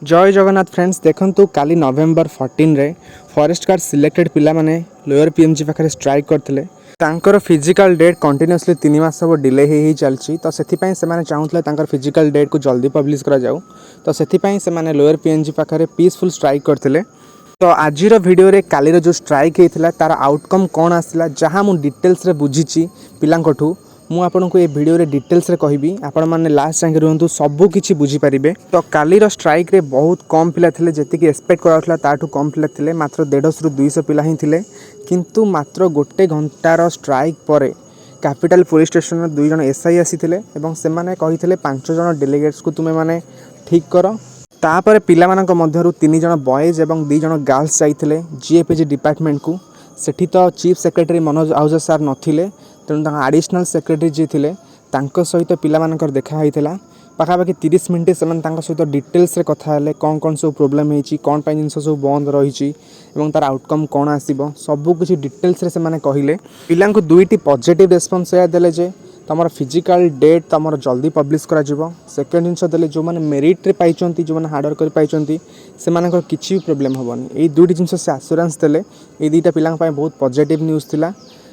जय जगन्नाथ फ्रेंड्स देखंतु काली नवेम्बर 14 रे फॉरेस्ट गार्ड सिलेक्टेड पिला माने लोअर पीएमजी पाखरे स्ट्राइक करथिले। तांकर फिजिकल डेट कंटिन्यूअसली 3 मास सब डिले ही चलची तो सेथि पई से माने चाहुतले तांकर फिजिकल डेट को जल्दी पब्लिश करा जाऊ तो सेथि पई से माने लोअर पीएमजी पाखरे पीसफुल स्ट्राइक करथिले। तो आजिर वीडियो रे कालीर जो स्ट्राइक हेतिला तार आउटकम कोन आसिला जहां मु डिटेल्स रे बुझीची पिलांकठू मु आपनको ये वीडियो रे डिटेल्स रे कहबी आपण माने लास्ट जांगे रहंतु सब किछि बुझी परिबे। तो कालीर स्ट्राइक रे बहुत कम पिला थिले जेतिकी एक्सपेक्ट कराउथला ताठू कम पिला थिले मात्र 150 रु 200 पिला ही थिले किंतु मात्र गोटे घंटार स्ट्राइक परे कैपिटल पुलिस स्टेशन में 2 जन एसआई आसीथिले एवं से माने कहिथिले 5 जन डेलीगेट्स को तुमे माने ठीक करो। तापर पिला मानक मध्यरु 3 जन बॉयज एवं 2 जन गर्ल्स जाइथिले जीएपीजी डिपार्टमेंट को। सेठी तो chief secretary Manoj Ahuja sir नथिले तेणु आडिशनल सेक्रेटरी जी थे सहित पिला देखा होता पाखापाखि 30 मिनट से सहित डिटेल्स रे कथा हेले कौन कौन सब प्रोब्लेम होती कौन पाई जिनस सब बंद रही तार आउटकम कौन आसब सब किसी डिटेल्स रे से कहले। पिला दुईटी पॉजिटिव रेस्पॉन्स देले जे तुम फिजिकल डेट तुम जल्दी पब्लिश करा सेकेंड जिनस देले जो मैंने मेरिट रे पाई जो मैंने हार्डवर्क कर पाई से किसी भी प्रोब्लेम हेनी यही दुईटी जिनस से आश्योरेंस देले ये दुईटा पिला बहुत पॉजिटिव न्यूज़ थिला।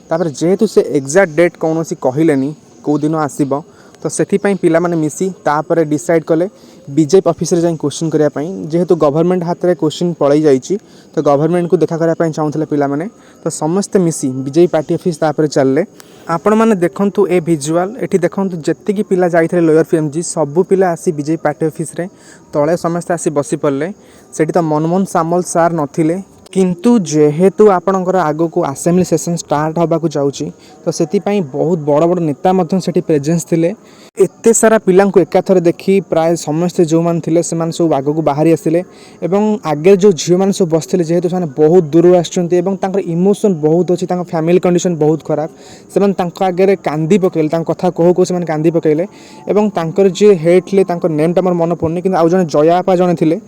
तापर जेहेतु से एग्जैक्ट डेट कौन सी कहलेनी कौ दिन आसब तो से पिला माने मिसी तापर डिसाइड कले बीजेपी ऑफिस रे जाई क्वेश्चन करिया पई जेहेतु गवर्नमेंट हाथ रे क्वेश्चन पड़ई जाइछि तो गवर्नमेंट को देखा करिया पई चाहुथले पिला माने तो समस्त मिसी बीजेपी पार्टी ऑफिस तापर चलले। आपण माने देखंतु ए विजुअल एठी देखंतु जत्ते की पिला जाइथले लोअर पीएमजी सब पिला आसी बीजेपी पार्टी ऑफिस रे तळे समस्त आसी बसी पड़ले सेठी तो मनमोहन सामल सार नथिले किंतु जेहेतु आपणकर आग को असेंबली सेशन स्टार्ट होगा जाऊँगी तो से बहुत बड़ बड़ नेता से प्रेजेंस थिले एते सारा पिला एकाथर देखी प्राय समस्ते जो मैंने सब आग को बाहरी आसिले एवं आगे जो झील मैंने सब बसते जेहेतु से बहुत दूर आसर इमोशन बहुत अच्छी फैमिली कंडीशन बहुत खराब से आगे कांदी पकड़े कथा कहू कहू से कांदी पकड़े और जी हेड थे नेमटा मोर मन पड़नी कि आउ जड़े जयापा जड़े थे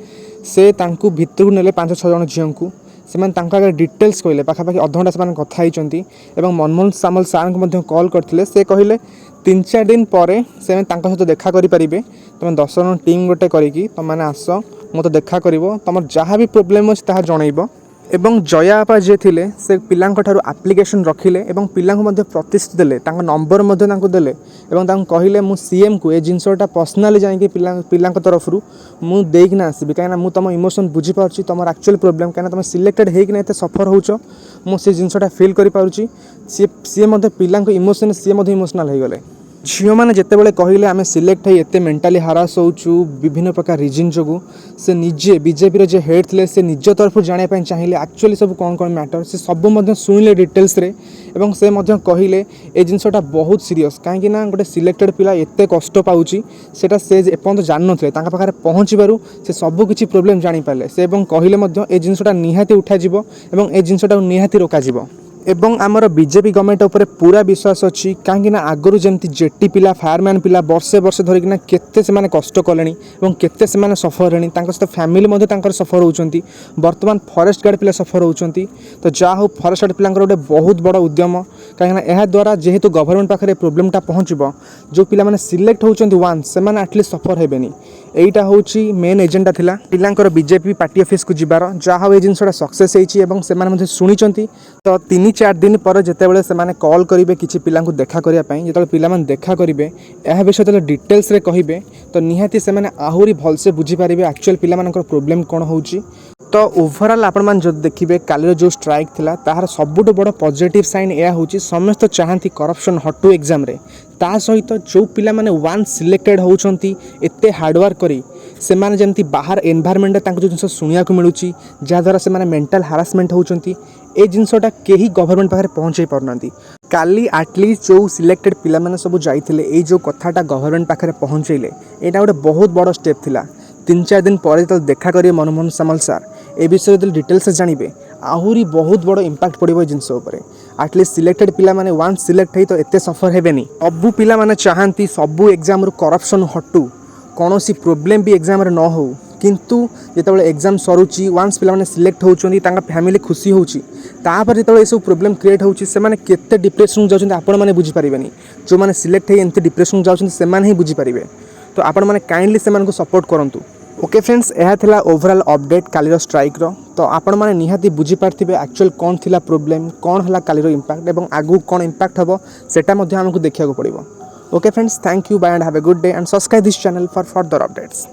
से भितर ने 5-6 जन झील को से डिटेल्स कहले पाखापाखि अधघंटा से कथा होती मनमोहन सामल सार को कॉल करते से कहले 3-4 दिन पर से सहित देखा करें तुम 10 जन टीम गोटे करी तुम आस मत देखा कर तुम जहाँ भी प्रोब्लेम अच्छे ताहा जनइब एवं जयापा जे थिले से पिलांक ठारू एप्लिकेशन रखिले एवं पिलांक मध्य प्रतिष्ठित देले नंबर देले एवं कहले मु सीएम को ए जिनसटा पर्सनाली जाइए पिलांक तरफ मु देकिना आसबि कहीं मु तुम इमोशन बुझी पार्ची तुम एक्चुअल प्रोब्लेम कहीं तुम सिलेक्टेड होना एत सफर होच मुझे जिनसटा फिल करें सी पिला इमोशन सी इमोशनाल हो गले झील मैंने जितेबाला कहले आम सिलेक्ट हो एत मेंटाली हारास होचु विभिन्न प्रकार रिजन जो से निजे बीजेपी जो हेड थे से निज तरफ जानापी चाहिए एक्चुअली सब कौन कौन मैटर से सब शुणिले डिटेल्स रे एवं से कहले ए जिनसटा बहुत सीरियस कहीं गोटे सिलेक्टेड पिला एत कष्ट पाऊँगी सेटा से एपर्तंत जान थे पाखे पहुँचू से सबकि प्रोब्लेम जानीपारे से कहले ए जिनसटा निहाती उठाଯିव एवं ए जिनसटा निहाती रोकाजिव एवं आमर बीजेपी गवर्नमेंट उपर पूरा विश्वास अच्छी कहीं आगु जमी जेटी पिला फायरमैन पिला वर्षे वर्षे धरिकिना केते से कष्ट कले केते से सफर हे सहित फैमिली सफर होती बर्तमान फॉरेस्ट गार्ड पिला सफर होती तो जहाँ हो फॉरेस्ट गार्ड पिला गोटे बहुत बड़ उद्यम कहीं द्वारा जेहेतु गवर्नमेंट पाखे प्रोब्लेमटा पहुँचब जो पिला सिलेक्ट होती वन से एटलिस्ट सफर हेबेनी एटा हूँ मेन एजेंडा थिला पिलांकर बीजेपी पार्टी ऑफिस को जीवार जहाँ ये जिनसा सक्सेस होती शुणी तो 3-4 दिन पर जितेबाला से कॉल करेंगे किसी पिला देखा करने जो पिला देखा करेंगे यह विषय जो डिटेल्स रे कहे तो निहाती से आहरी भलसे बुझीपारे एक्चुअल पिला प्रोब्लेम कौन हो तो ओवरऑल आपण मान जो देखिए कालीर जो स्ट्राइक थिला ताहार सबुठ बड़ पॉजिटिव साइन यह हूँ समस्त चाहती करप्शन हटू एग्जाम रे ता सहित जो पिला माने वन सिलेक्टेड होती एते हार्डवर्क करी से माने जमती बाहर एनवायरमेंट जो जिन शुणा मिलूँ जहाँद्वारा से मेंटल हारासमेंट होती ए जिनसटा कहीं गवर्नमेंट पाखे पहुँचे पारना काली एटलिस्ट जो सिलेक्टेड पिला माने सब जाइथिले ए जो कथाटा गवर्नमेंट पाखे पहुँचेले यहाँ गोटे बहुत बड़ स्टेप थिला 3-4 दिन पर जो देखा करेंगे मनमोहन सामल सार ए विषय जो डिटेल्स जानवे आहरी बहुत बड़ इंपैक्ट पड़ो जिनस एटलिस्ट सिलेक्टेड पिला माने वन सिलेक्ट हो तो एते सफर हेबेनी सबू पिला माने चाहती सबू एग्जाम रु करप्शन हटू कौन सी प्रोब्लेम भी एग्जाम रे न हो किंतु जितेबाला एग्जाम सरुची वन्स पिला माने सिलेक्ट होउछन्ती तांका फैमिली खुशी होउची तापर जितेबाला सब प्रोब्लेम क्रिएट होउची से माने केते डिप्रेशन जाउछन्ती आपण माने बुझी परिबेनी जो माने सिलेक्ट हे एंती डिप्रेशन जाउछन्ती से माने ही बुझी परिबे तो आपण माने काइंडली से माने को सपोर्ट करंतु ओके फ्रेंड्स, यह थिला ओवरऑल अपडेट कालीर स्ट्राइक रो। तो आपण माने निहाती बुझी पारथिबे एक्चुअल कौन थिला प्रॉब्लम, कौन हला कालीर इंपैक्ट एवं आगु कौन इंपैक्ट हबो सेटा मध्ये हमकु देखिया को पड़िबो। Okay friends, thank you, bye and have a good day and subscribe this channel for further updates.